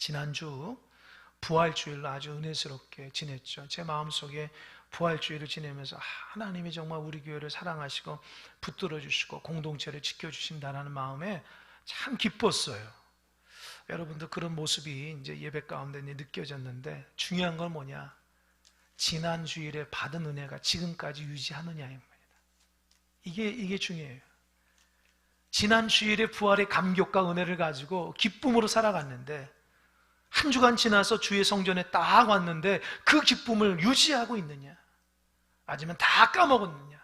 지난주 부활주일로 아주 은혜스럽게 지냈죠. 제 마음속에 부활주일을 지내면서 하나님이 정말 우리 교회를 사랑하시고 붙들어 주시고 공동체를 지켜주신다는 마음에 참 기뻤어요. 여러분도 그런 모습이 이제 예배 가운데 느껴졌는데, 중요한 건 뭐냐? 지난 주일에 받은 은혜가 지금까지 유지하느냐입니다. 이게 중요해요. 지난 주일에 부활의 감격과 은혜를 가지고 기쁨으로 살아갔는데, 한 주간 지나서 주의 성전에 딱 왔는데 그 기쁨을 유지하고 있느냐, 아니면 다 까먹었느냐.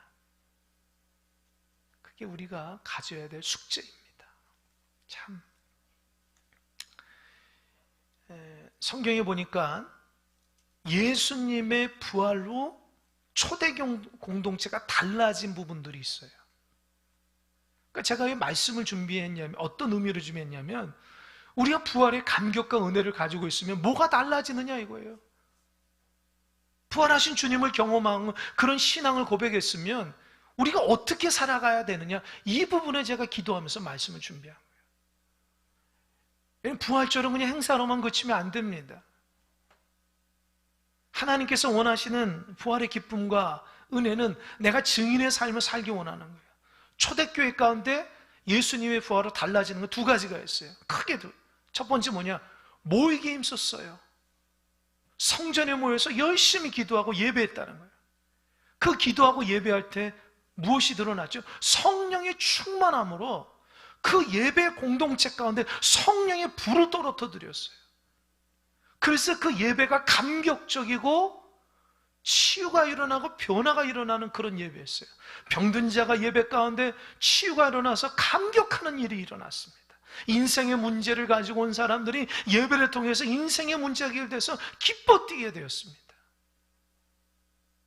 그게 우리가 가져야 될 숙제입니다. 참, 성경에 보니까 예수님의 부활로 초대 공동체가 달라진 부분들이 있어요. 그러니까 제가 왜 말씀을 준비했냐면, 어떤 의미를 준비했냐면, 우리가 부활의 감격과 은혜를 가지고 있으면 뭐가 달라지느냐 이거예요. 부활하신 주님을 경험한 그런 신앙을 고백했으면 우리가 어떻게 살아가야 되느냐, 이 부분에 제가 기도하면서 말씀을 준비한 거예요. 부활절은 그냥 행사로만 그치면 안 됩니다. 하나님께서 원하시는 부활의 기쁨과 은혜는 내가 증인의 삶을 살기 원하는 거예요. 초대교회 가운데 예수님의 부활로 달라지는 건 두 가지가 있어요. 크게도. 첫 번째 뭐냐? 모이기에 힘썼어요. 성전에 모여서 열심히 기도하고 예배했다는 거예요. 그 기도하고 예배할 때 무엇이 드러났죠? 성령의 충만함으로 그 예배 공동체 가운데 성령의 불을 떨어뜨렸어요. 그래서 그 예배가 감격적이고 치유가 일어나고 변화가 일어나는 그런 예배였어요. 병든 자가 예배 가운데 치유가 일어나서 감격하는 일이 일어났습니다. 인생의 문제를 가지고 온 사람들이 예배를 통해서 인생의 문제가 해결돼서 기뻐 뛰게 되었습니다.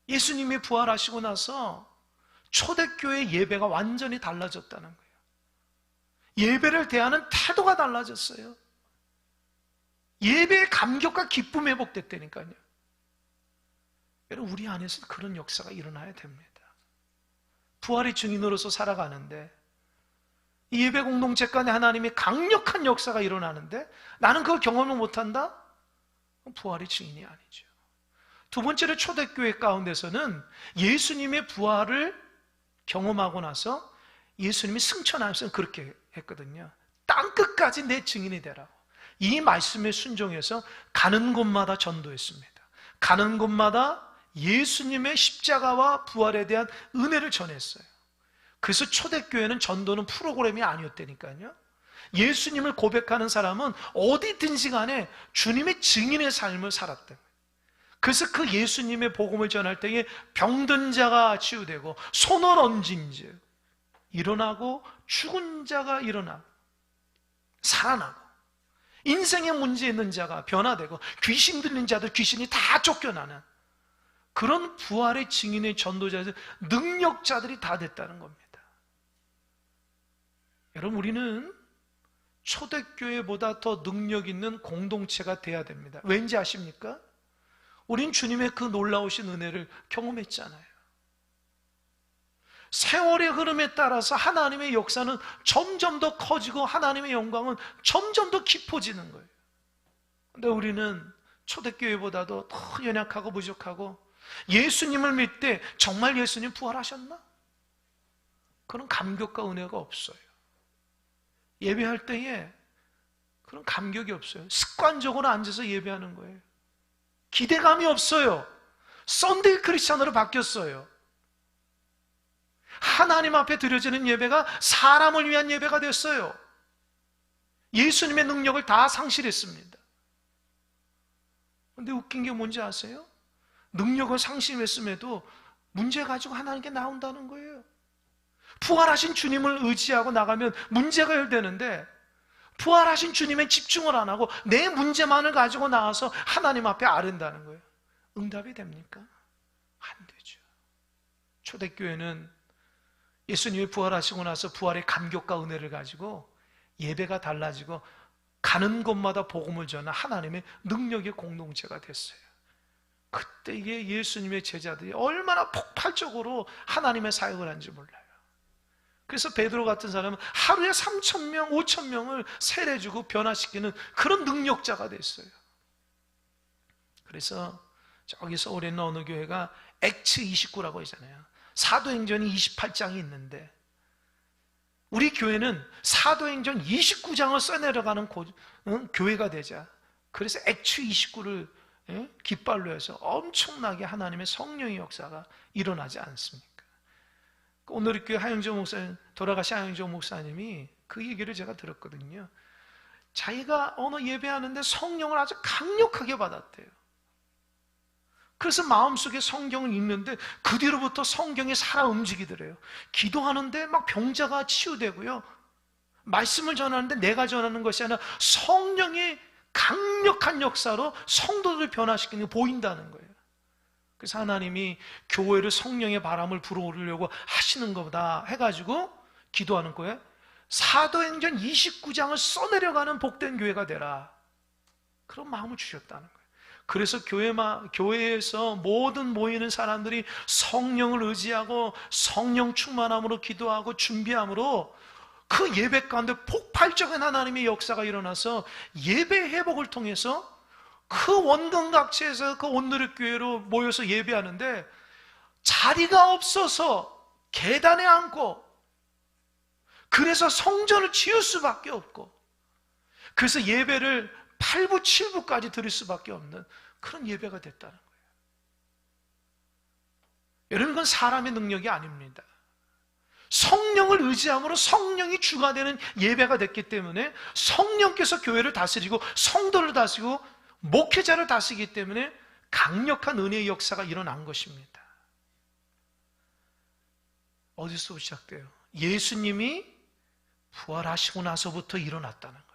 예수님이 부활하시고 나서 초대교회 예배가 완전히 달라졌다는 거예요. 예배를 대하는 태도가 달라졌어요. 예배의 감격과 기쁨이 회복됐다니까요. 여러분, 우리 안에서 그런 역사가 일어나야 됩니다. 부활의 증인으로서 살아가는데, 이 예배 공동체 간에 하나님의 강력한 역사가 일어나는데 나는 그걸 경험을 못한다? 부활의 증인이 아니죠. 두 번째로, 초대교회 가운데서는 예수님의 부활을 경험하고 나서 예수님이 승천하면서 그렇게 했거든요. 땅끝까지 내 증인이 되라고. 이 말씀에 순종해서 가는 곳마다 전도했습니다. 가는 곳마다 예수님의 십자가와 부활에 대한 은혜를 전했어요. 그래서 초대교회는 전도는 프로그램이 아니었다니까요. 예수님을 고백하는 사람은 어디든지 간에 주님의 증인의 삶을 살았던 거예요. 그래서 그 예수님의 복음을 전할 때에 병든 자가 치유되고, 손을 얹은 자 일어나고, 죽은 자가 일어나고 살아나고, 인생에 문제 있는 자가 변화되고, 귀신 들린 자들 귀신이 다 쫓겨나는 그런 부활의 증인의 전도자들, 능력자들이 다 됐다는 겁니다. 여러분, 우리는 초대교회보다 더 능력 있는 공동체가 돼야 됩니다. 왠지 아십니까? 우린 주님의 그 놀라우신 은혜를 경험했잖아요. 세월의 흐름에 따라서 하나님의 역사는 점점 더 커지고 하나님의 영광은 점점 더 깊어지는 거예요. 근데 우리는 초대교회보다도 더 연약하고 부족하고, 예수님을 믿을 때 정말 예수님 부활하셨나? 그런 감격과 은혜가 없어요. 예배할 때에 그런 감격이 없어요. 습관적으로 앉아서 예배하는 거예요. 기대감이 없어요. 썬데이 크리스찬으로 바뀌었어요. 하나님 앞에 드려지는 예배가 사람을 위한 예배가 됐어요. 예수님의 능력을 다 상실했습니다. 그런데 웃긴 게 뭔지 아세요? 능력을 상실했음에도 문제 가지고 하나님께 나온다는 거예요. 부활하신 주님을 의지하고 나가면 문제가 해결되는데, 부활하신 주님에 집중을 안 하고 내 문제만을 가지고 나와서 하나님 앞에 아른다는 거예요. 응답이 됩니까? 안 되죠. 초대교회는 예수님이 부활하시고 나서 부활의 감격과 은혜를 가지고 예배가 달라지고 가는 곳마다 복음을 전하는 하나님의 능력의 공동체가 됐어요. 그때 이게 예수님의 제자들이 얼마나 폭발적으로 하나님의 사역을 하는지 몰라요. 그래서 베드로 같은 사람은 하루에 3,000명, 5,000명을 세례주고 변화시키는 그런 능력자가 됐어요. 그래서 저기 서울에 있는 어느 교회가 액츠 29라고 하잖아요. 사도행전이 28장이 있는데 우리 교회는 사도행전 29장을 써내려가는 교회가 되자. 그래서 액츠 29를 깃발로 해서 엄청나게 하나님의 성령의 역사가 일어나지 않습니까? 오늘 교회 하영조 목사님, 돌아가신 하영조 목사님이 그 얘기를 제가 들었거든요. 자기가 어느 예배하는데 성령을 아주 강력하게 받았대요. 그래서 마음속에 성경을 읽는데 그 뒤로부터 성경이 살아 움직이더래요. 기도하는데 막 병자가 치유되고요. 말씀을 전하는데 내가 전하는 것이 아니라 성령의 강력한 역사로 성도들을 변화시키는 게 보인다는 거예요. 그래서 하나님이 교회를 성령의 바람을 불어오르려고 하시는 거다 해가지고 기도하는 거예요. 사도행전 29장을 써내려가는 복된 교회가 되라. 그런 마음을 주셨다는 거예요. 그래서 교회에서 모든 모이는 사람들이 성령을 의지하고 성령 충만함으로 기도하고 준비함으로 그 예배 가운데 폭발적인 하나님의 역사가 일어나서 예배 회복을 통해서 그 원근각지에서 그 온누리교회로 모여서 예배하는데 자리가 없어서 계단에 앉고 그래서 성전을 지을 수밖에 없고 그래서 예배를 8부 7부까지 드릴 수밖에 없는 그런 예배가 됐다는 거예요. 여러분, 그건 사람의 능력이 아닙니다. 성령을 의지함으로 성령이 주가 되는 예배가 됐기 때문에 성령께서 교회를 다스리고 성도를 다스리고 목회자를 다스리기 때문에 강력한 은혜의 역사가 일어난 것입니다. 어디서 시작돼요? 예수님이 부활하시고 나서부터 일어났다는 거예요.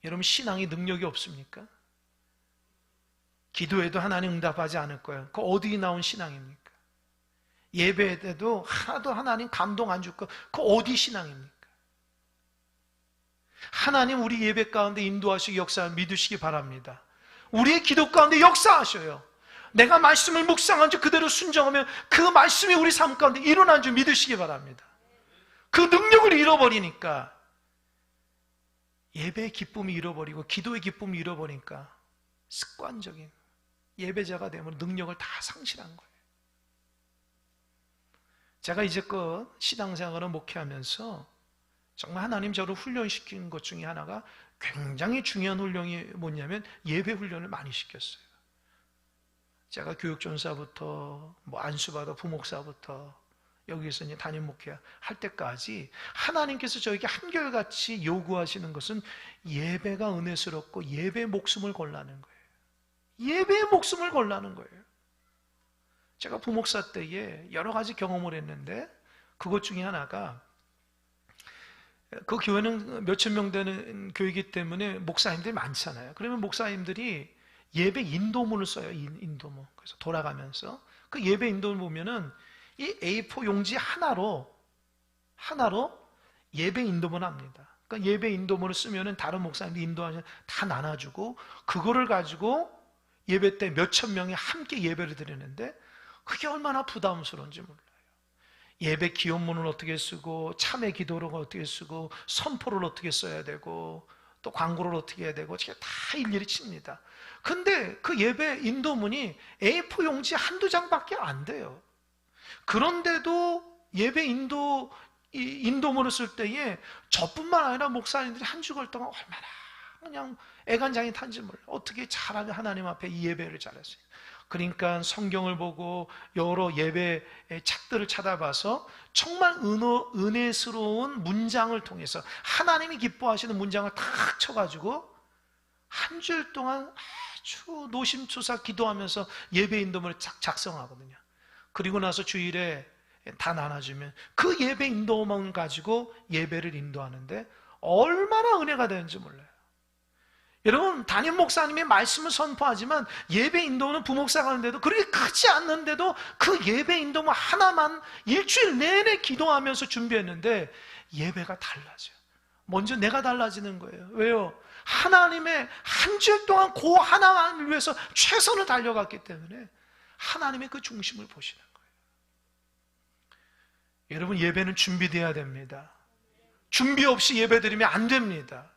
여러분, 신앙이 능력이 없습니까? 기도해도 하나님 응답하지 않을 거예요. 그 어디 나온 신앙입니까? 예배에도 하나도 하나님 감동 안 줄 거, 그 어디 신앙입니까? 하나님 우리 예배 가운데 인도하시고 역사를 믿으시기 바랍니다. 우리의 기도 가운데 역사하셔요. 내가 말씀을 묵상한 줄 그대로 순종하면 그 말씀이 우리 삶 가운데 일어난 줄 믿으시기 바랍니다. 그 능력을 잃어버리니까 예배의 기쁨이 잃어버리고 기도의 기쁨이 잃어버리니까 습관적인 예배자가 되면 능력을 다 상실한 거예요. 제가 이제껏 신앙생활을 목회하면서 정말 하나님 저를 훈련시킨 것 중에 하나가 굉장히 중요한 훈련이 뭐냐면 예배 훈련을 많이 시켰어요. 제가 교육전사부터 안수받아 부목사부터 여기서 이제 담임 목회 할 때까지 하나님께서 저에게 한결같이 요구하시는 것은 예배가 은혜스럽고 예배의 목숨을 걸라는 거예요. 예배의 목숨을 걸라는 거예요. 제가 부목사 때에 여러 가지 경험을 했는데 그것 중에 하나가 그 교회는 몇천 명 되는 교회이기 때문에 목사님들이 많잖아요. 그러면 목사님들이 예배 인도문을 써요. 인도문. 그래서 돌아가면서 그 예배 인도문 보면은 이 A4 용지 하나로 예배 인도문을 합니다. 그러니까 예배 인도문을 쓰면은 다른 목사님들이 인도하면 다 나눠주고 그거를 가지고 예배 때 몇천 명이 함께 예배를 드리는데 그게 얼마나 부담스러운지 몰라요. 예배 기원문을 어떻게 쓰고 참회 기도를 어떻게 쓰고 선포를 어떻게 써야 되고 또 광고를 어떻게 해야 되고 제가 다 일일이 칩니다. 근데 그 예배 인도문이 A4 용지 한두 장밖에 안 돼요. 그런데도 예배 인도문을 쓸 때에 저뿐만 아니라 목사님들이 한 주간 동안 얼마나 그냥 애간장이 탄지 몰라요. 어떻게 잘하면 하나님 앞에 이 예배를 잘했어요. 그러니까 성경을 보고 여러 예배의 책들을 찾아봐서 정말 은혜스러운 문장을 통해서 하나님이 기뻐하시는 문장을 탁 쳐가지고 한 주일 동안 아주 노심초사 기도하면서 예배 인도문을 작성하거든요. 그리고 나서 주일에 다 나눠주면 그 예배 인도문 가지고 예배를 인도하는데 얼마나 은혜가 되는지 몰라요. 여러분, 담임 목사님이 말씀을 선포하지만 예배 인도는 부목사가 하는데도 그렇게 크지 않는데도 그 예배 인도문 하나만 일주일 내내 기도하면서 준비했는데 예배가 달라져요. 먼저 내가 달라지는 거예요. 왜요? 하나님의 한 주일 동안 그 하나만을 위해서 최선을 달려갔기 때문에 하나님의 그 중심을 보시는 거예요. 여러분, 예배는 준비되어야 됩니다. 준비 없이 예배 드리면 안 됩니다.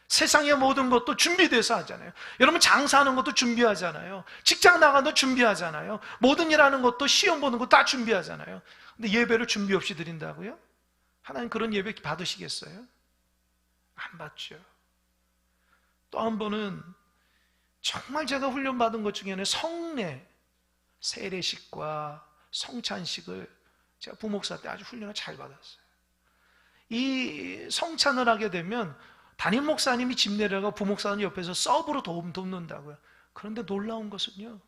세상의 모든 것도 준비돼서 하잖아요. 여러분, 장사하는 것도 준비하잖아요. 직장 나가는 것도 준비하잖아요. 모든 일 하는 것도 시험 보는 것도 다 준비하잖아요. 근데 예배를 준비 없이 드린다고요? 하나님 그런 예배 받으시겠어요? 안 받죠. 또 한 번은 정말 제가 훈련받은 것 중에는 성례, 세례식과 성찬식을 제가 부목사 때 아주 훈련을 잘 받았어요. 이 성찬을 하게 되면 담임 목사님이 집 내려가 부목사님 옆에서 서브로 돕는다고요. 그런데 놀라운 것은요,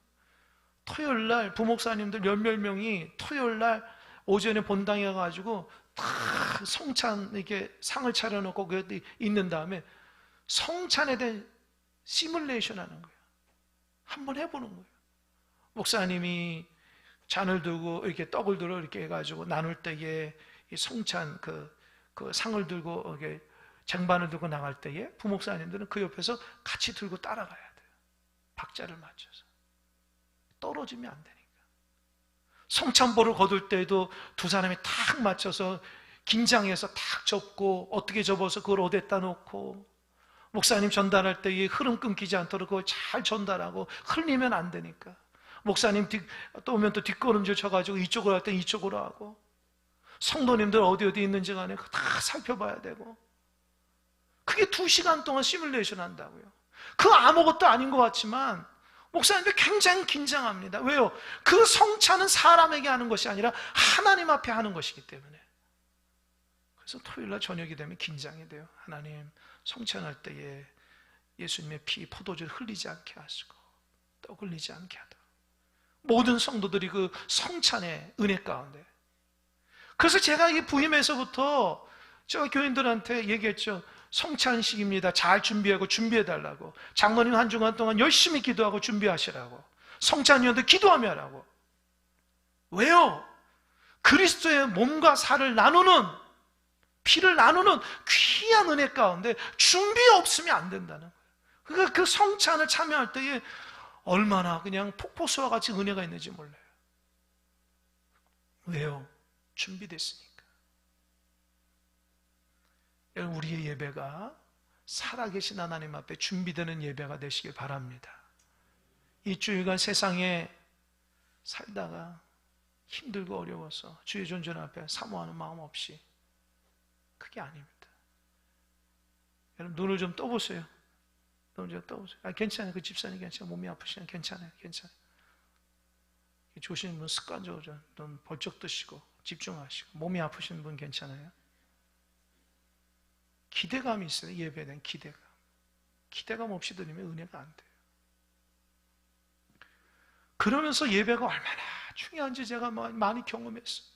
토요일 날 부목사님들 몇몇 명이 토요일 날 오전에 본당에 가가지고 다 성찬 이렇게 상을 차려놓고 거기 있는 다음에 성찬에 대한 시뮬레이션 하는 거예요. 한번 해보는 거예요. 목사님이 잔을 들고 이렇게 떡을 들어 이렇게 해가지고 나눌 때에 이 성찬 그 상을 들고 이렇게 쟁반을 들고 나갈 때에 부목사님들은 그 옆에서 같이 들고 따라가야 돼요. 박자를 맞춰서. 떨어지면 안 되니까. 성찬보를 거둘 때에도 두 사람이 탁 맞춰서 긴장해서 탁 접고 어떻게 접어서 그걸 어디다 놓고, 목사님 전달할 때에 흐름 끊기지 않도록 그걸 잘 전달하고, 흘리면 안 되니까. 목사님 또 오면 또 뒷걸음질 쳐가지고 이쪽으로 할 때 이쪽으로 하고, 성도님들 어디 있는지 간에 다 살펴봐야 되고, 그게 2시간 동안 시뮬레이션 한다고요. 그 아무것도 아닌 것 같지만 목사님들 굉장히 긴장합니다. 왜요? 그 성찬은 사람에게 하는 것이 아니라 하나님 앞에 하는 것이기 때문에. 그래서 토요일날 저녁이 되면 긴장이 돼요. 하나님, 성찬할 때에 예수님의 피, 포도주를 흘리지 않게 하시고 떡 흘리지 않게 하도록 모든 성도들이 그 성찬의 은혜 가운데. 그래서 제가 이 부임에서부터 제가 교인들한테 얘기했죠. 성찬식입니다. 잘 준비하고 준비해달라고. 장로님 한 주간 동안 열심히 기도하고 준비하시라고. 성찬위원들 기도하며 하라고. 왜요? 그리스도의 몸과 살을 나누는, 피를 나누는 귀한 은혜 가운데 준비 없으면 안 된다는 거예요. 그러니까 그 성찬을 참여할 때에 얼마나 그냥 폭포수와 같이 은혜가 있는지 몰라요. 왜요? 준비됐으니까. 여러분, 우리의 예배가 살아계신 하나님 앞에 준비되는 예배가 되시길 바랍니다. 이 주일간 세상에 살다가 힘들고 어려워서 주의 존재 앞에 사모하는 마음 없이, 그게 아닙니다. 여러분, 눈을 좀 떠보세요. 눈을 좀 떠보세요. 괜찮아요. 그 집사님 괜찮아요. 몸이 아프시면 괜찮아요. 괜찮아요. 조시는 분 습관적으로 눈 벌쩍 뜨시고 집중하시고, 몸이 아프신 분 괜찮아요. 기대감이 있어요. 예배에 대한 기대감. 기대감 없이 드리면 은혜가 안 돼요. 그러면서 예배가 얼마나 중요한지 제가 많이 경험했어요.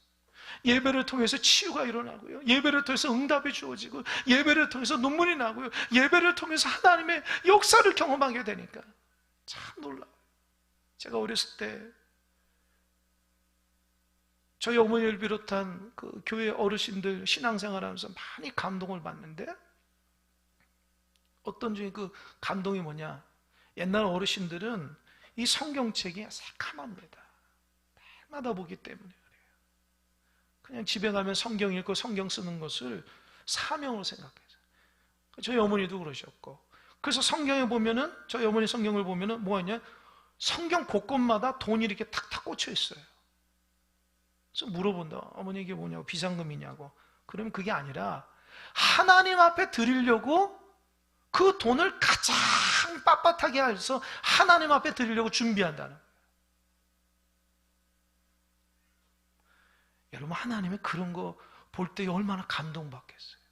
예배를 통해서 치유가 일어나고요. 예배를 통해서 응답이 주어지고, 예배를 통해서 눈물이 나고요. 예배를 통해서 하나님의 역사를 경험하게 되니까 참 놀라워요. 제가 어렸을 때 저희 어머니를 비롯한 그 교회 어르신들 신앙생활하면서 많이 감동을 받는데, 어떤 중에 그 감동이 뭐냐, 옛날 어르신들은 이 성경책이 새카맣니다. 날마다 보기 때문에 그래요. 그냥 집에 가면 성경 읽고 성경 쓰는 것을 사명으로 생각해서. 저희 어머니도 그러셨고, 그래서 성경에 보면은, 저희 어머니 성경을 보면은 뭐냐, 성경 곳곳마다 돈이 이렇게 탁탁 꽂혀 있어요. 그래서 물어본다. 어머니 이게 뭐냐고, 비상금이냐고. 그러면 그게 아니라 하나님 앞에 드리려고 그 돈을 가장 빳빳하게 해서 하나님 앞에 드리려고 준비한다는 거예요. 여러분, 하나님의 그런 거 볼 때 얼마나 감동받겠어요.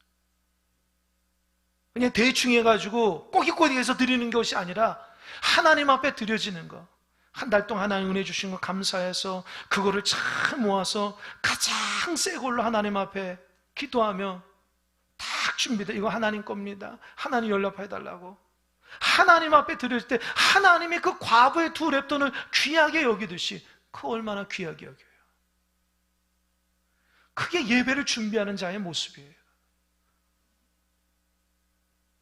그냥 대충 해가지고 꼬깃꼬깃해서 드리는 것이 아니라 하나님 앞에 드려지는 거. 한 달 동안 하나님 은혜 주신 거 감사해서 그거를 잘 모아서 가장 새 걸로 하나님 앞에 기도하며 딱 준비돼. 이거 하나님 겁니다. 하나님 연락해달라고. 하나님 앞에 드릴 때 하나님이 그 과부의 2렙돈을 귀하게 여기듯이, 그 얼마나 귀하게 여겨요. 그게 예배를 준비하는 자의 모습이에요.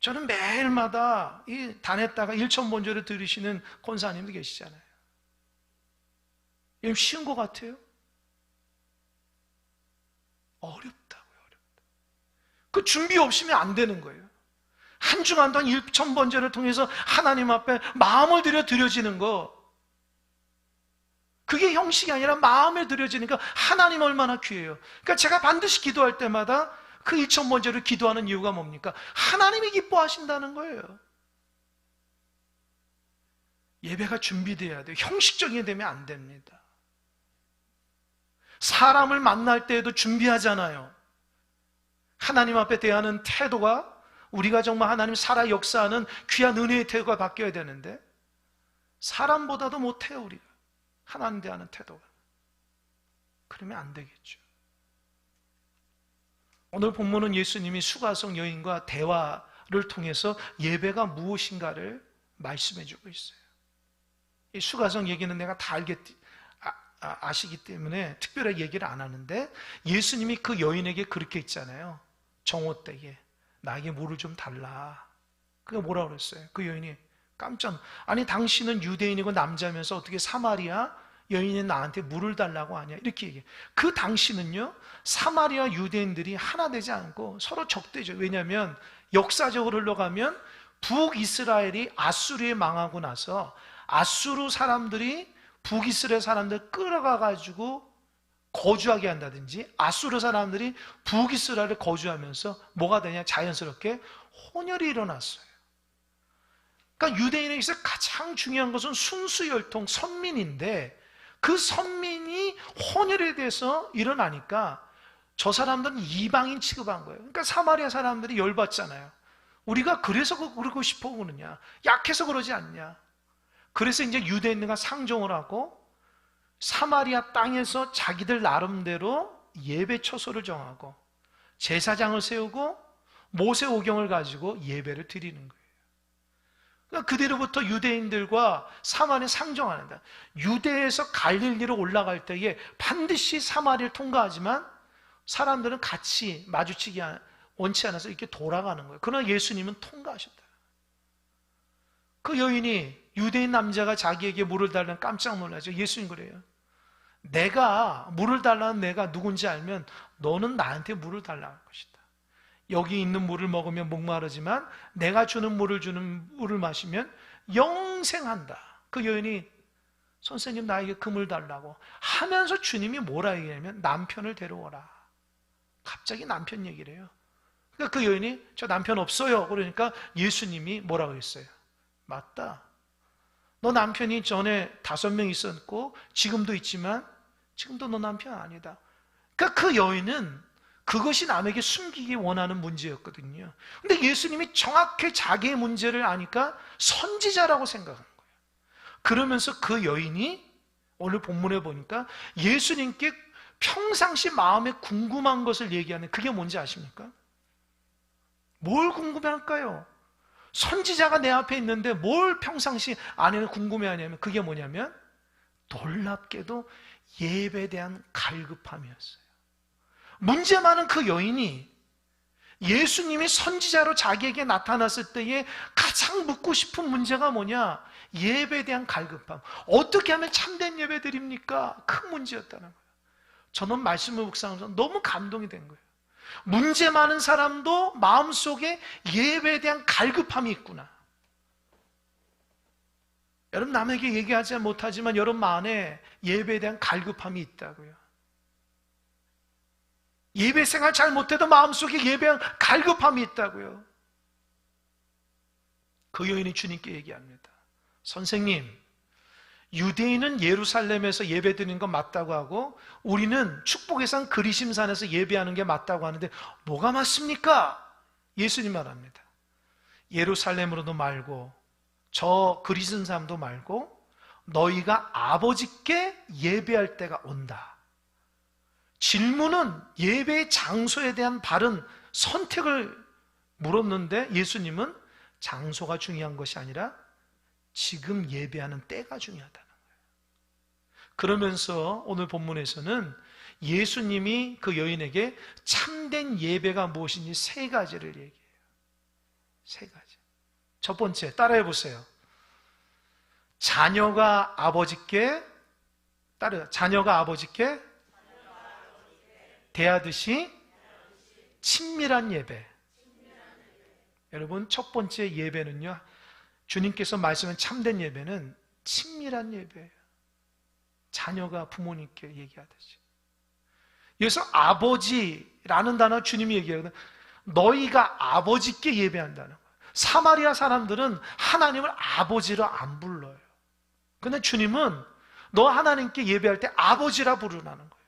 저는 매일마다 이 단에다가 1,000번제를 드리시는 권사님도 계시잖아요. 이거 쉬운 것 같아요? 어렵다고요. 그 준비 없으면 안 되는 거예요. 한 주간 동안 1000번제를 통해서 하나님 앞에 마음을 들여 드려지는 거, 그게 형식이 아니라 마음에 드려지니까 하나님 얼마나 귀해요. 그러니까 제가 반드시 기도할 때마다 그 1000번제를 기도하는 이유가 뭡니까? 하나님이 기뻐하신다는 거예요. 예배가 준비되어야 돼요. 형식적이 되면 안 됩니다. 사람을 만날 때에도 준비하잖아요. 하나님 앞에 대하는 태도가, 우리가 정말 하나님 살아 역사하는 귀한 은혜의 태도가 바뀌어야 되는데, 사람보다도 못해요. 우리가 하나님 대하는 태도가. 그러면 안 되겠죠. 오늘 본문은 예수님이 수가성 여인과 대화를 통해서 예배가 무엇인가를 말씀해 주고 있어요. 이 수가성 얘기는 내가 다 아시기 때문에 특별하게 얘기를 안 하는데, 예수님이 그 여인에게 그렇게 했잖아요. 정오 때에 나에게 물을 좀 달라. 그게 뭐라고 그랬어요? 그 여인이 깜짝, 아니 당신은 유대인이고 남자면서 어떻게 사마리아 여인이 나한테 물을 달라고 하냐, 이렇게 얘기해요. 그 당시는요, 사마리아 유대인들이 하나 되지 않고 서로 적대죠. 왜냐하면 역사적으로 흘러가면 북이스라엘이 아수르에 망하고 나서 아수르 사람들이 북이스라엘 사람들 끌어가가지고 거주하게 한다든지, 아수르 사람들이 북이스라엘에 거주하면서 뭐가 되냐, 자연스럽게 혼혈이 일어났어요. 그러니까 유대인에게서 가장 중요한 것은 순수혈통 선민인데, 그 선민이 혼혈에 대해서 일어나니까 저 사람들은 이방인 취급한 거예요. 그러니까 사마리아 사람들이 열받잖아요. 우리가 그래서 그러고 싶어 그러느냐, 약해서 그러지 않냐. 그래서 이제 유대인들과 상종을 하고 사마리아 땅에서 자기들 나름대로 예배 처소를 정하고 제사장을 세우고 모세오경을 가지고 예배를 드리는 거예요. 그러니까 그대로부터 유대인들과 사마리아 상종한다. 유대에서 갈릴리로 올라갈 때에 반드시 사마리아를 통과하지만 사람들은 같이 마주치기 원치 않아서 이렇게 돌아가는 거예요. 그러나 예수님은 통과하셨다. 그 여인이, 유대인 남자가 자기에게 물을 달라는, 깜짝 놀라죠. 예수님 그래요. 내가 물을 달라는 내가 누군지 알면 너는 나한테 물을 달라고 할 것이다. 여기 있는 물을 먹으면 목마르지만 내가 주는 물을 마시면 영생한다. 그 여인이 선생님 나에게 그 물 달라고 하면서 주님이 뭐라 얘기하냐면 남편을 데려오라. 갑자기 남편 얘기를 해요. 그러니까 그 여인이 저 남편 없어요. 그러니까 예수님이 뭐라고 했어요? 맞다. 너 남편이 전에 5명 있었고 지금도 있지만 지금도 너 남편 아니다. 그러니까 그 여인은 그것이 남에게 숨기기 원하는 문제였거든요. 근데 예수님이 정확히 자기의 문제를 아니까 선지자라고 생각한 거예요. 그러면서 그 여인이 오늘 본문에 보니까 예수님께 평상시 마음에 궁금한 것을 얘기하는, 그게 뭔지 아십니까? 뭘 궁금해할까요? 선지자가 내 앞에 있는데 뭘 평상시 안에는 궁금해하냐면, 그게 뭐냐면 놀랍게도 예배에 대한 갈급함이었어요. 문제 많은 그 여인이 예수님이 선지자로 자기에게 나타났을 때에 가장 묻고 싶은 문제가 뭐냐? 예배에 대한 갈급함. 어떻게 하면 참된 예배 드립니까? 큰 문제였다는 거예요. 저는 말씀을 묵상하면서 너무 감동이 된 거예요. 문제 많은 사람도 마음속에 예배에 대한 갈급함이 있구나. 여러분, 남에게 얘기하지 못하지만 여러분 안에 예배에 대한 갈급함이 있다고요. 예배 생활 잘 못해도 마음속에 예배에 대한 갈급함이 있다고요. 그 여인이 주님께 얘기합니다. 선생님, 유대인은 예루살렘에서 예배 드리는 건 맞다고 하고 우리는 축복의 산 그리심산에서 예배하는 게 맞다고 하는데 뭐가 맞습니까? 예수님 말합니다. 예루살렘으로도 말고 저 그리심산도 말고 너희가 아버지께 예배할 때가 온다. 질문은 예배의 장소에 대한 바른 선택을 물었는데 예수님은 장소가 중요한 것이 아니라 지금 예배하는 때가 중요하다는 거예요. 그러면서 오늘 본문에서는 예수님이 그 여인에게 참된 예배가 무엇인지 3가지를 얘기해요. 3가지. 첫 번째, 따라해 보세요. 자녀가 아버지께 대하듯이 친밀한 예배. 여러분, 첫 번째 예배는요, 주님께서 말씀한 참된 예배는 친밀한 예배예요. 자녀가 부모님께 얘기하듯이. 여기서 아버지라는 단어 주님이 얘기하거든. 너희가 아버지께 예배한다는 거예요. 사마리아 사람들은 하나님을 아버지로 안 불러요. 근데 주님은 너 하나님께 예배할 때 아버지라 부르라는 거예요.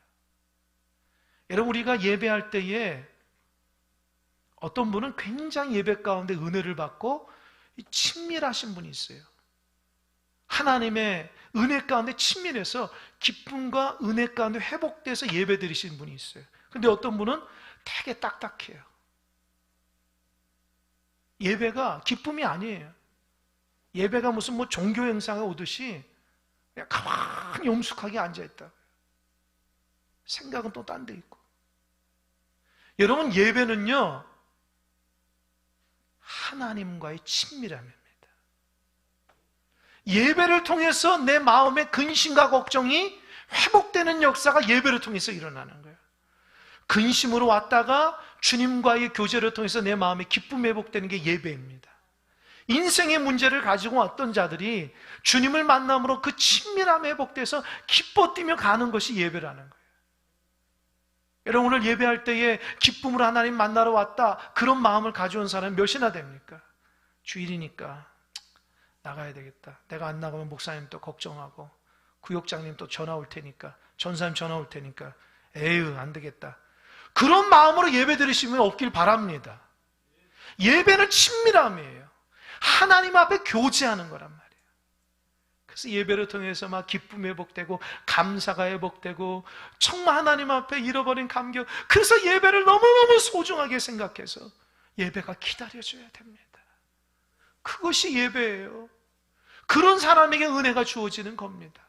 여러분, 우리가 예배할 때에 어떤 분은 굉장히 예배 가운데 은혜를 받고 친밀하신 분이 있어요. 하나님의 은혜 가운데 친밀해서 기쁨과 은혜 가운데 회복돼서 예배 드리신 분이 있어요. 근데 어떤 분은 되게 딱딱해요. 예배가 기쁨이 아니에요. 예배가 무슨 뭐 종교 행사가 오듯이 그냥 가만히 엄숙하게 앉아있다. 생각은 또 딴 데 있고. 여러분, 예배는요, 하나님과의 친밀함입니다. 예배를 통해서 내 마음의 근심과 걱정이 회복되는 역사가 예배를 통해서 일어나는 거예요. 근심으로 왔다가 주님과의 교제를 통해서 내 마음의 기쁨이 회복되는 게 예배입니다. 인생의 문제를 가지고 왔던 자들이 주님을 만남으로 그 친밀함이 회복돼서 기뻐 뛰며 가는 것이 예배라는 거예요. 여러분, 오늘 예배할 때에 기쁨으로 하나님 만나러 왔다, 그런 마음을 가져온 사람이 몇이나 됩니까? 주일이니까 나가야 되겠다. 내가 안 나가면 목사님 또 걱정하고 구역장님 또 전화 올 테니까, 전사님 전화 올 테니까 에휴 안 되겠다. 그런 마음으로 예배 드리시면 없길 바랍니다. 예배는 친밀함이에요. 하나님 앞에 교제하는 거란 말이에요. 그래서 예배를 통해서 막 기쁨이 회복되고 감사가 회복되고 정말 하나님 앞에 잃어버린 감격, 그래서 예배를 너무너무 소중하게 생각해서 예배가 기다려져야 됩니다. 그것이 예배예요. 그런 사람에게 은혜가 주어지는 겁니다.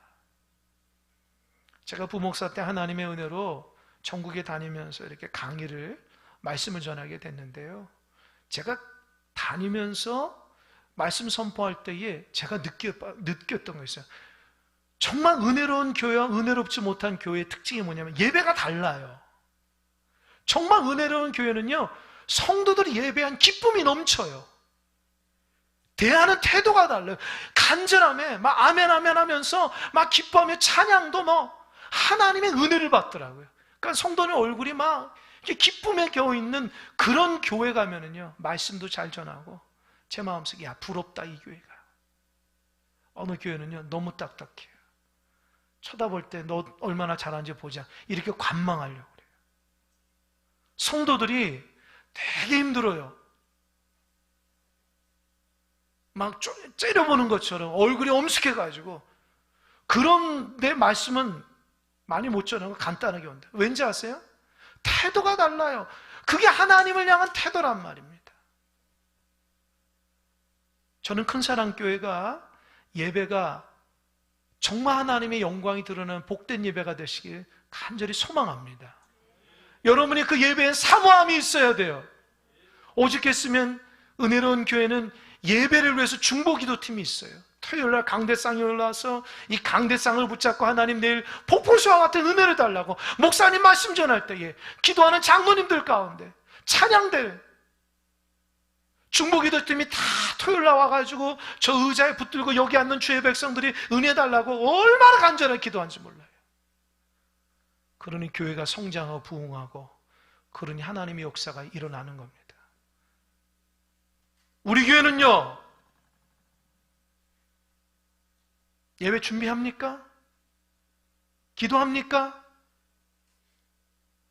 제가 부목사 때 하나님의 은혜로 전국에 다니면서 이렇게 강의를, 말씀을 전하게 됐는데요, 제가 다니면서 말씀 선포할 때에 제가 느꼈던 거 있어요. 정말 은혜로운 교회와 은혜롭지 못한 교회의 특징이 뭐냐면 예배가 달라요. 정말 은혜로운 교회는요, 성도들이 예배한 기쁨이 넘쳐요. 대하는 태도가 달라요. 간절함에 막 아멘 아멘 하면서 막 기뻐하며 찬양도 뭐 하나님의 은혜를 받더라고요. 그러니까 성도는 얼굴이 막 기쁨에 겨워 있는 그런 교회 가면은요, 말씀도 잘 전하고 제 마음속에 야 부럽다 이 교회가. 어느 교회는요 너무 딱딱해요. 쳐다볼 때 너 얼마나 잘하는지 보자 이렇게 관망하려고 그래요. 성도들이 되게 힘들어요. 막 째려보는 것처럼 얼굴이 엄숙해가지고. 그런 내 말씀은 많이 못 전하고 간단하게 온다. 왠지 아세요? 태도가 달라요. 그게 하나님을 향한 태도란 말입니다. 저는 큰사랑교회가 예배가 정말 하나님의 영광이 드러나는 복된 예배가 되시길 간절히 소망합니다. 여러분이 그 예배엔 사모함이 있어야 돼요. 오죽했으면 은혜로운 교회는 예배를 위해서 중보기도팀이 있어요. 토요일날 강대상이 올라와서 이 강대상을 붙잡고 하나님 내일 폭포수와 같은 은혜를 달라고 목사님 말씀 전할 때에 기도하는 장로님들 가운데 찬양대 중보기도팀이 다 토요일 나와가지고 저 의자에 붙들고 여기 앉는 주의 백성들이 은혜 달라고 얼마나 간절하게 기도하는지 몰라요. 그러니 교회가 성장하고 부흥하고 그러니 하나님의 역사가 일어나는 겁니다. 우리 교회는요, 예배 준비합니까? 기도합니까?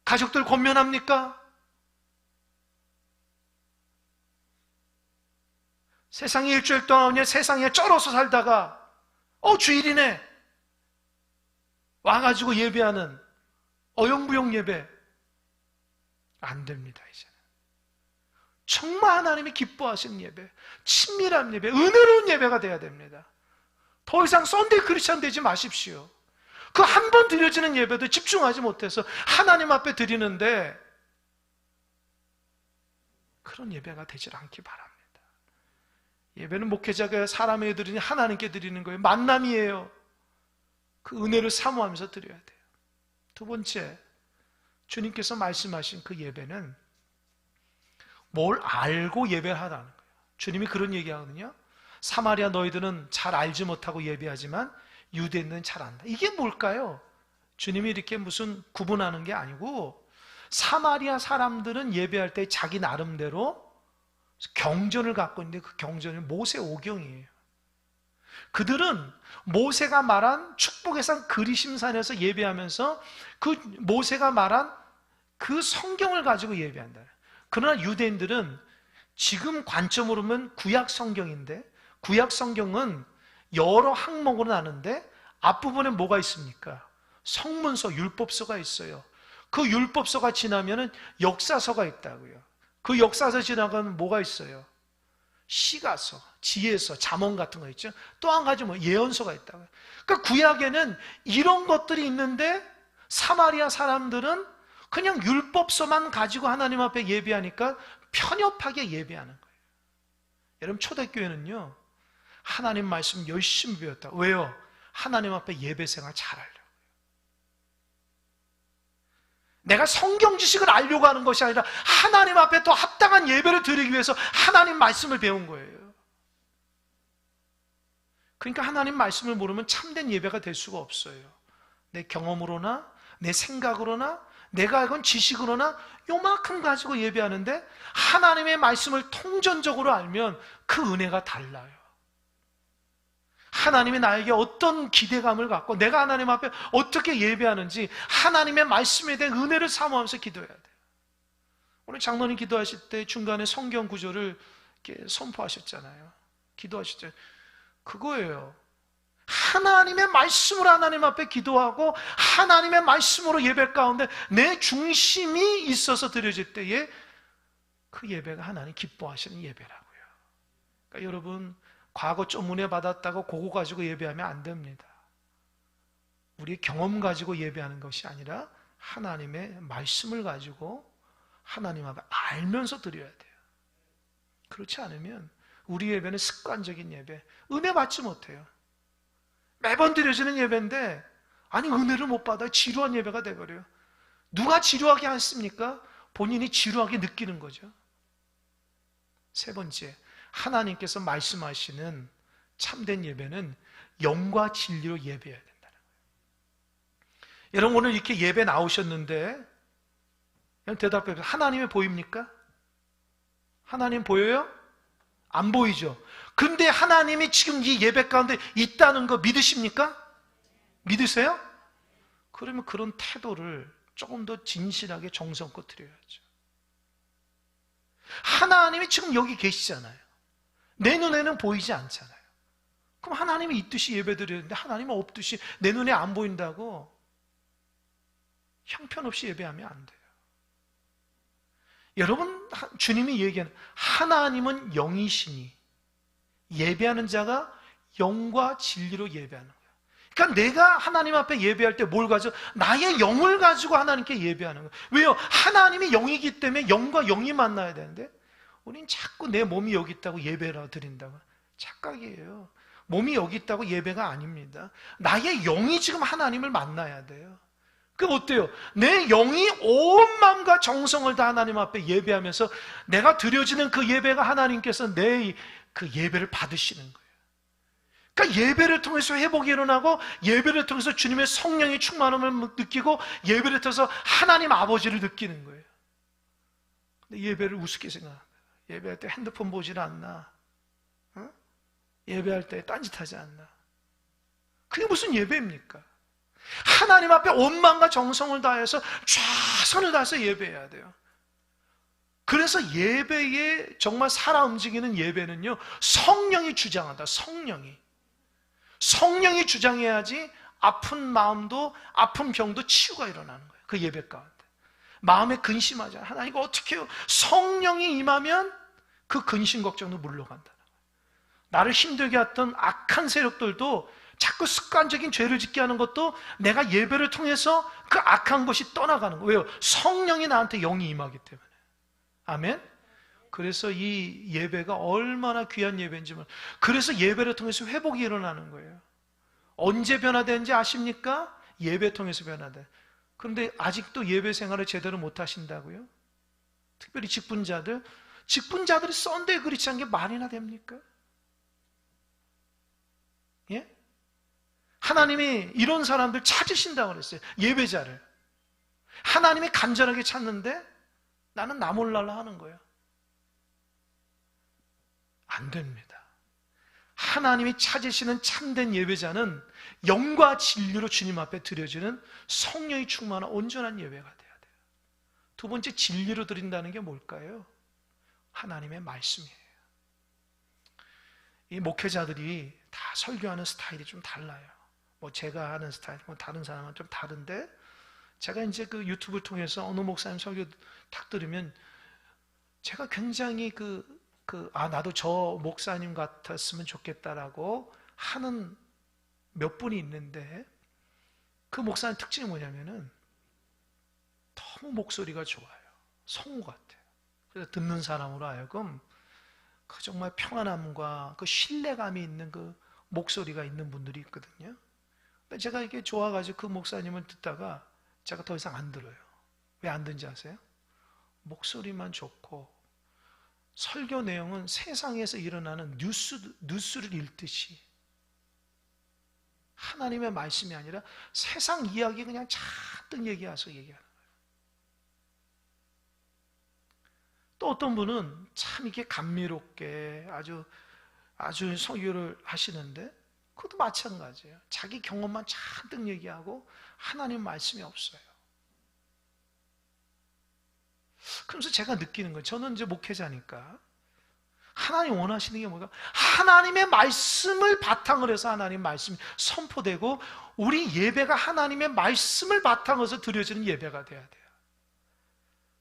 가족들 권면합니까? 세상에 일주일 동안 그냥 세상에 쩔어서 살다가 주일이네 와가지고 예배하는 어영부영 예배 안 됩니다. 이제는 정말 하나님이 기뻐하시는 예배, 친밀한 예배, 은혜로운 예배가 돼야 됩니다. 더 이상 썬데이 크리스찬 되지 마십시오. 그 한 번 드려지는 예배도 집중하지 못해서 하나님 앞에 드리는데 그런 예배가 되질 않기 바랍니다. 예배는 목회자가 사람에게 드리니 하나님께 드리는 거예요. 만남이에요. 그 은혜를 사모하면서 드려야 돼요. 두 번째, 주님께서 말씀하신 그 예배는 뭘 알고 예배를 하라는 거예요. 주님이 그런 얘기하거든요. 사마리아 너희들은 잘 알지 못하고 예배하지만 유대인들은 잘 안다. 이게 뭘까요? 주님이 이렇게 무슨 구분하는 게 아니고, 사마리아 사람들은 예배할 때 자기 나름대로 경전을 갖고 있는데 그 경전이 모세오경이에요. 그들은 모세가 말한 축복의 산 그리심산에서 예배하면서 그 모세가 말한 그 성경을 가지고 예배한다. 그러나 유대인들은 지금 관점으로 보면 구약 성경인데, 구약 성경은 여러 항목으로 나는데 앞부분에 뭐가 있습니까? 성문서, 율법서가 있어요. 그 율법서가 지나면은 역사서가 있다고요. 그 역사서 지나가면 뭐가 있어요? 시가서, 지혜서, 잠언 같은 거 있죠. 또 한 가지 뭐 예언서가 있다고요. 그러니까 구약에는 이런 것들이 있는데 사마리아 사람들은 그냥 율법서만 가지고 하나님 앞에 예배하니까 편협하게 예배하는 거예요. 여러분, 초대교회는요, 하나님 말씀 열심히 배웠다. 왜요? 하나님 앞에 예배 생활 잘하려고. 내가 성경 지식을 알려고 하는 것이 아니라 하나님 앞에 더 합당한 예배를 드리기 위해서 하나님 말씀을 배운 거예요. 그러니까 하나님 말씀을 모르면 참된 예배가 될 수가 없어요. 내 경험으로나 내 생각으로나 내가 알건 지식으로나 요만큼 가지고 예배하는데, 하나님의 말씀을 통전적으로 알면 그 은혜가 달라요. 하나님이 나에게 어떤 기대감을 갖고 내가 하나님 앞에 어떻게 예배하는지 하나님의 말씀에 대한 은혜를 사모하면서 기도해야 돼요. 오늘 장로님 기도하실 때 중간에 성경 구절을 이렇게 선포하셨잖아요. 기도하셨죠. 그거예요. 하나님의 말씀으로 하나님 앞에 기도하고 하나님의 말씀으로 예배 가운데 내 중심이 있어서 드려질 때에 그 예배가 하나님 기뻐하시는 예배라고요. 그러니까 여러분, 과거 좀 은혜 받았다고 그거 가지고 예배하면 안 됩니다. 우리의 경험 가지고 예배하는 것이 아니라 하나님의 말씀을 가지고 하나님 앞에 알면서 드려야 돼요. 그렇지 않으면 우리 예배는 습관적인 예배, 은혜 받지 못해요. 매번 드려지는 예배인데 아니 은혜를 못 받아요. 지루한 예배가 돼버려요. 누가 지루하게 했습니까? 본인이 지루하게 느끼는 거죠. 세 번째, 하나님께서 말씀하시는 참된 예배는 영과 진리로 예배해야 된다는 거예요. 여러분, 오늘 이렇게 예배 나오셨는데 대답해. 하나님이 보입니까? 하나님 보여요? 안 보이죠? 근데 하나님이 지금 이 예배 가운데 있다는 거 믿으십니까? 믿으세요? 그러면 그런 태도를 조금 더 진실하게 정성껏 드려야죠. 하나님이 지금 여기 계시잖아요. 내 눈에는 보이지 않잖아요. 그럼 하나님이 있듯이 예배 드리는데 하나님은 없듯이 내 눈에 안 보인다고 형편없이 예배하면 안 돼요. 여러분, 주님이 얘기하는 하나님은 영이시니 예배하는 자가 영과 진리로 예배하는 거예요. 그러니까 내가 하나님 앞에 예배할 때 뭘 가지고? 나의 영을 가지고 하나님께 예배하는 거예요. 왜요? 하나님이 영이기 때문에 영과 영이 만나야 되는데 우린 자꾸 내 몸이 여기 있다고 예배를 드린다고. 착각이에요. 몸이 여기 있다고 예배가 아닙니다. 나의 영이 지금 하나님을 만나야 돼요. 그럼 어때요? 내 영이 온 마음과 정성을 다 하나님 앞에 예배하면서 내가 드려지는 그 예배가 하나님께서 내 그 예배를 받으시는 거예요. 그러니까 예배를 통해서 회복이 일어나고 예배를 통해서 주님의 성령의 충만함을 느끼고 예배를 통해서 하나님 아버지를 느끼는 거예요. 근데 예배를 우습게 생각합니다. 예배할 때 핸드폰 보질 않나? 어? 예배할 때 딴짓하지 않나? 그게 무슨 예배입니까? 하나님 앞에 온 마음과 정성을 다해서 최선을 다해서 예배해야 돼요. 그래서 예배에 정말 살아 움직이는 예배는요, 성령이 주장한다. 성령이 주장해야지 아픈 마음도 아픈 병도 치유가 일어나는 거예요. 그 예배 가운데 마음에 근심하지 않아요. 하나님 이거 어떻게 해요? 성령이 임하면 그 근심 걱정도 물러간다는 거예요. 나를 힘들게 했던 악한 세력들도 자꾸 습관적인 죄를 짓게 하는 것도 내가 예배를 통해서 그 악한 것이 떠나가는 거예요. 왜요? 성령이 나한테 영이 임하기 때문에. 아멘? 그래서 이 예배가 얼마나 귀한 예배인지 그래서 예배를 통해서 회복이 일어나는 거예요. 언제 변화되는지 아십니까? 예배 통해서 변화돼. 그런데 아직도 예배 생활을 제대로 못 하신다고요? 특별히 직분자들, 직분자들이 썬데이 그리치한 게 말이나 됩니까? 예? 하나님이 이런 사람들 찾으신다고 그랬어요. 예배자를. 하나님이 간절하게 찾는데 나는 나 몰라라 하는 거예요. 안 됩니다. 하나님이 찾으시는 참된 예배자는 영과 진리로 주님 앞에 드려지는 성령이 충만한 온전한 예배가 돼야 돼요. 두 번째, 진리로 드린다는 게 뭘까요? 하나님의 말씀이에요. 이 목회자들이 다 설교하는 스타일이 좀 달라요. 뭐 제가 하는 스타일, 뭐 다른 사람은 좀 다른데, 제가 이제 그 유튜브를 통해서 어느 목사님 설교 딱 들으면 제가 굉장히 나도 저 목사님 같았으면 좋겠다라고 하는 몇 분이 있는데, 그 목사님 특징이 뭐냐면은 너무 목소리가 좋아요. 성우 같아요. 그래서 듣는 사람으로 하여금 그 정말 평안함과 그 신뢰감이 있는 그 목소리가 있는 분들이 있거든요. 근데 제가 이게 좋아가지고 그 목사님을 듣다가 제가 더 이상 안 들어요. 왜 안 듣는지 아세요? 목소리만 좋고 설교 내용은 세상에서 일어나는 뉴스를 읽듯이 하나님의 말씀이 아니라 세상 이야기 그냥 잔뜩 얘기해서 얘기하는 거예요. 또 어떤 분은 참 이게 감미롭게 아주 설교를 하시는데 그것도 마찬가지예요. 자기 경험만 잔뜩 얘기하고 하나님 말씀이 없어요. 그러면서 제가 느끼는 거예요. 저는 이제 목회자니까 하나님 원하시는 게 뭘까? 하나님의 말씀을 바탕으로 해서 하나님 말씀이 선포되고 우리 예배가 하나님의 말씀을 바탕으로 해서 드려지는 예배가 돼야 돼요.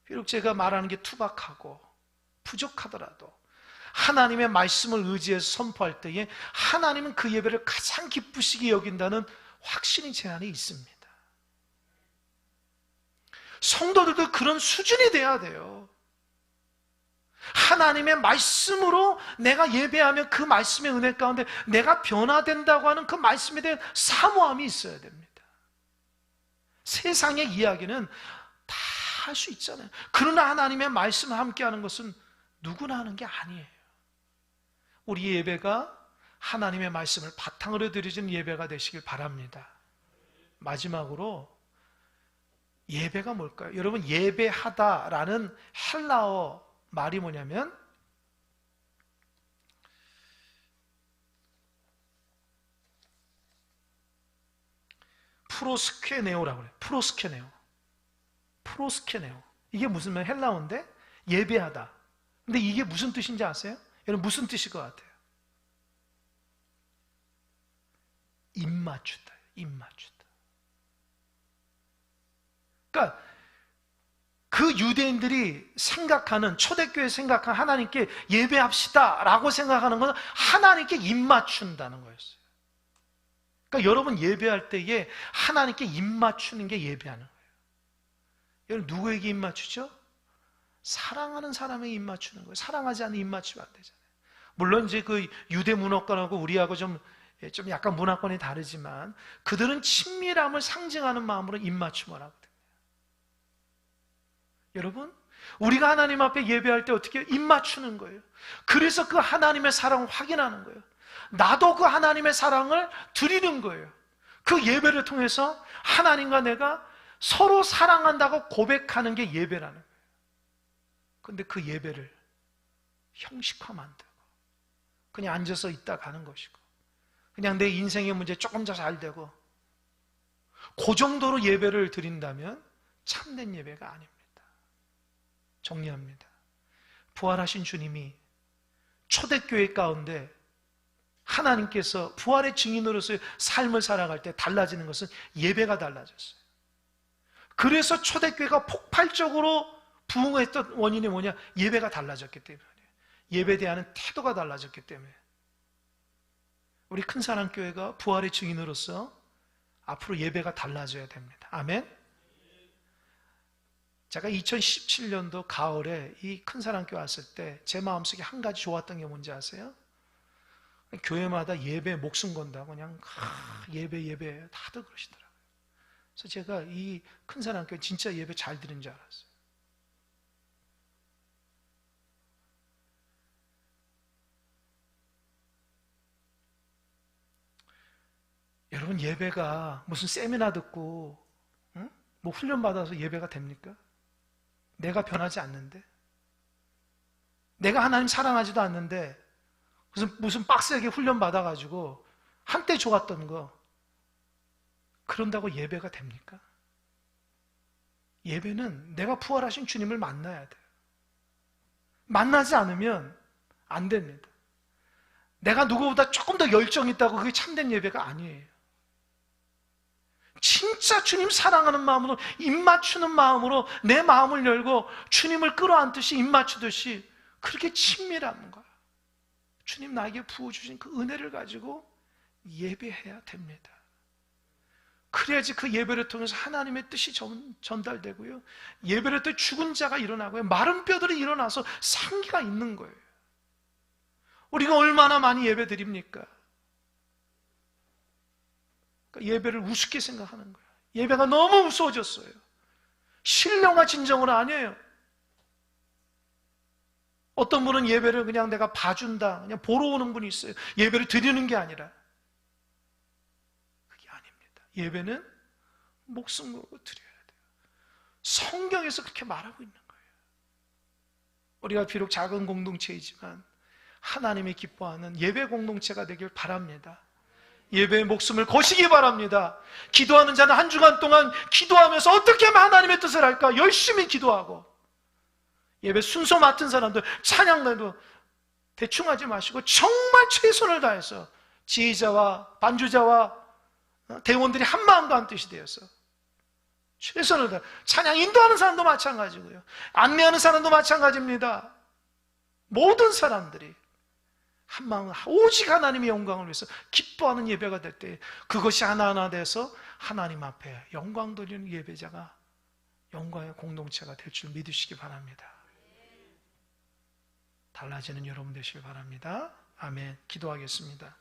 비록 제가 말하는 게 투박하고 부족하더라도 하나님의 말씀을 의지해서 선포할 때에 하나님은 그 예배를 가장 기쁘시게 여긴다는 확신이 제 안에 있습니다. 성도들도 그런 수준이 돼야 돼요. 하나님의 말씀으로 내가 예배하면 그 말씀의 은혜 가운데 내가 변화된다고 하는 그 말씀에 대한 사모함이 있어야 됩니다. 세상의 이야기는 다 할 수 있잖아요. 그러나 하나님의 말씀을 함께하는 것은 누구나 하는 게 아니에요. 우리 예배가 하나님의 말씀을 바탕으로 드려진 예배가 되시길 바랍니다. 마지막으로 예배가 뭘까요? 여러분, 예배하다라는 헬라어 말이 뭐냐면 프로스케네오라고 해요. 프로스케네오. 이게 무슨 말? 헬라어인데 예배하다. 근데 이게 무슨 뜻인지 아세요? 여러분, 무슨 뜻일 것 같아요? 입맞추다. 그러니까 그 유대인들이 생각하는, 초대교회 생각한 하나님께 예배합시다 라고 생각하는 것은 하나님께 입맞춘다는 거였어요. 그러니까 여러분 예배할 때에 하나님께 입맞추는 게 예배하는 거예요. 여러분 누구에게 입맞추죠? 사랑하는 사람에게 입맞추는 거예요. 사랑하지 않는 입맞추면 안 되잖아요. 물론 이제 그 유대 문화권하고 우리하고 좀 약간 문화권이 다르지만 그들은 친밀함을 상징하는 마음으로 입맞춤을 하거든요. 여러분, 우리가 하나님 앞에 예배할 때 어떻게 입맞추는 거예요. 그래서 그 하나님의 사랑을 확인하는 거예요. 나도 그 하나님의 사랑을 드리는 거예요. 그 예배를 통해서 하나님과 내가 서로 사랑한다고 고백하는 게 예배라는 거예요. 그런데 그 예배를 형식화만 안 되고 그냥 앉아서 있다 가는 것이고 그냥 내 인생의 문제 조금 더 잘 되고 그 정도로 예배를 드린다면 참된 예배가 아닙니다. 정리합니다. 부활하신 주님이 초대교회 가운데 하나님께서 부활의 증인으로서의 삶을 살아갈 때 달라지는 것은 예배가 달라졌어요. 그래서 초대교회가 폭발적으로 부흥했던 원인이 뭐냐? 예배가 달라졌기 때문이에요. 예배에 대한 태도가 달라졌기 때문에 우리 큰사랑교회가 부활의 증인으로서 앞으로 예배가 달라져야 됩니다. 아멘. 제가 2017년도 가을에 이 큰사랑교회 왔을 때 제 마음속에 한 가지 좋았던 게 뭔지 아세요? 교회마다 예배 목숨 건다고 그냥 예배 다들 그러시더라고요. 그래서 제가 이 큰사랑교회 진짜 예배 잘 드린 줄 알았어요. 여러분, 예배가 무슨 세미나 듣고 응? 뭐 훈련 받아서 예배가 됩니까? 내가 변하지 않는데, 내가 하나님 사랑하지도 않는데 무슨 빡세게 훈련 받아가지고 한때 좋았던 거 그런다고 예배가 됩니까? 예배는 내가 부활하신 주님을 만나야 돼요. 만나지 않으면 안 됩니다. 내가 누구보다 조금 더 열정 있다고 그게 참된 예배가 아니에요. 진짜 주님 사랑하는 마음으로, 입 맞추는 마음으로 내 마음을 열고 주님을 끌어안듯이 입 맞추듯이 그렇게 친밀한 거야. 주님 나에게 부어주신 그 은혜를 가지고 예배해야 됩니다. 그래야지 그 예배를 통해서 하나님의 뜻이 전달되고요, 예배를 통해 죽은 자가 일어나고요, 마른 뼈들이 일어나서 생기가 있는 거예요. 우리가 얼마나 많이 예배 드립니까? 그러니까 예배를 우습게 생각하는 거예요. 예배가 너무 무서워졌어요. 신령과 진정은 아니에요. 어떤 분은 예배를 그냥 내가 봐준다, 그냥 보러 오는 분이 있어요. 예배를 드리는 게 아니라. 그게 아닙니다. 예배는 목숨 걸고 드려야 돼요. 성경에서 그렇게 말하고 있는 거예요. 우리가 비록 작은 공동체이지만 하나님이 기뻐하는 예배 공동체가 되길 바랍니다. 예배의 목숨을 거시기 바랍니다. 기도하는 자는 한 주간 동안 기도하면서 어떻게 하면 하나님의 뜻을 할까 열심히 기도하고, 예배 순서 맡은 사람들 찬양도 대충 하지 마시고 정말 최선을 다해서 지휘자와 반주자와 대원들이 한 마음과 한 뜻이 되어서 최선을 다해 찬양 인도하는 사람도 마찬가지고요, 안내하는 사람도 마찬가지입니다. 모든 사람들이 한 마음, 오직 하나님의 영광을 위해서 기뻐하는 예배가 될 때 그것이 하나하나 돼서 하나님 앞에 영광 돌리는 예배자가, 영광의 공동체가 될 줄 믿으시기 바랍니다. 달라지는 여러분 되시길 바랍니다. 아멘. 기도하겠습니다.